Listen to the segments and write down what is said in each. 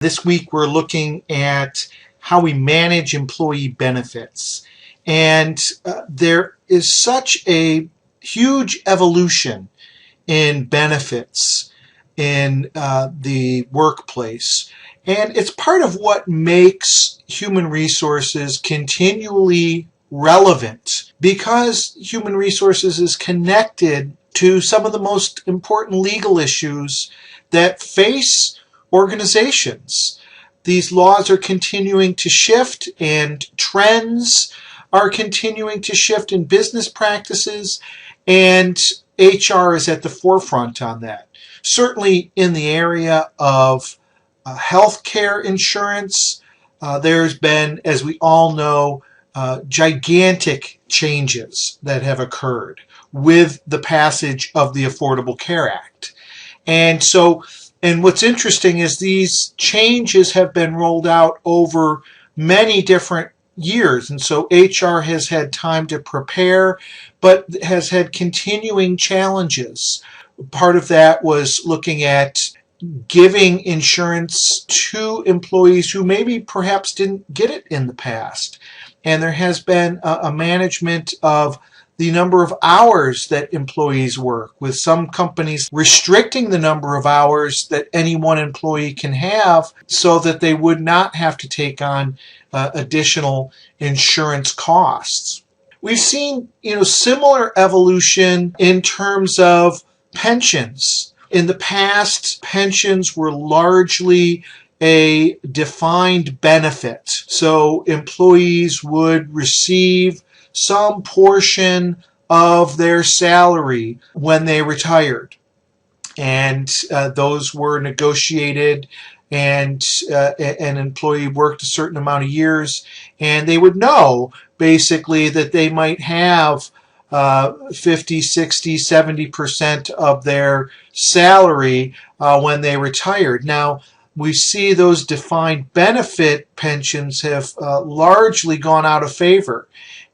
This week we're looking at how we manage employee benefits. And there is such a huge evolution in benefits in the workplace. And it's part of what makes human resources continually relevant, because human resources is connected to some of the most important legal issues that face organizations. These laws are continuing to shift, and trends are continuing to shift in business practices, and HR is at the forefront on that. Certainly in the area of healthcare insurance, there's been, as we all know, gigantic changes that have occurred with the passage of the Affordable Care Act. And what's interesting is these changes have been rolled out over many different years. And so HR has had time to prepare, but has had continuing challenges. Part of that was looking at giving insurance to employees who maybe perhaps didn't get it in the past. And there has been a management of the number of hours that employees work, with some companies restricting the number of hours that any one employee can have so that they would not have to take on additional insurance costs. We've seen, similar evolution in terms of pensions. In the past, pensions were largely a defined benefit. So employees would receive some portion of their salary when they retired. And those were negotiated, and an employee worked a certain amount of years, and they would know basically that they might have 50, 60, 70% of their salary when they retired. Now, we see those defined benefit pensions have largely gone out of favor.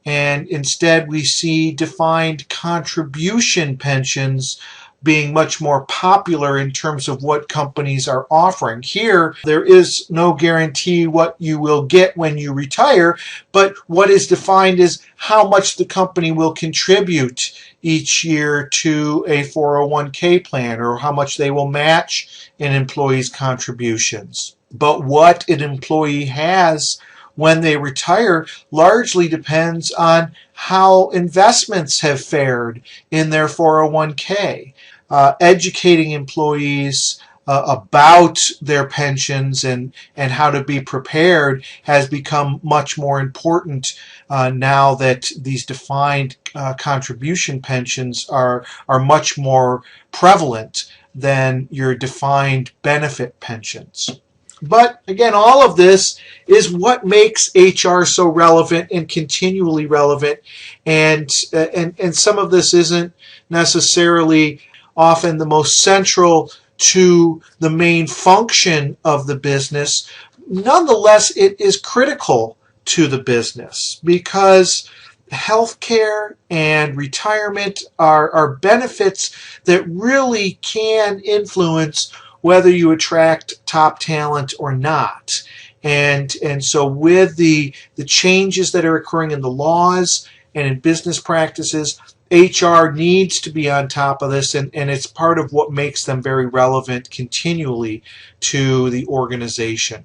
And instead, we see defined contribution pensions being much more popular in terms of what companies are offering. Here, there is no guarantee what you will get when you retire, but what is defined is how much the company will contribute each year to a 401k plan, or how much they will match an employee's contributions. But what an employee has when they retire largely depends on how investments have fared in their 401k. Educating employees about their pensions and how to be prepared has become much more important now that these defined contribution pensions are much more prevalent than your defined benefit pensions. But again, all of this is what makes HR so relevant and continually relevant, and some of this isn't necessarily often the most central to the main function of the business. Nonetheless, it is critical to the business, because healthcare and retirement are benefits that really can influence whether you attract top talent or not. And so with the changes that are occurring in the laws and in business practices, HR needs to be on top of this, and it's part of what makes them very relevant continually to the organization.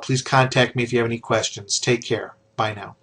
Please contact me if you have any questions. Take care. Bye now.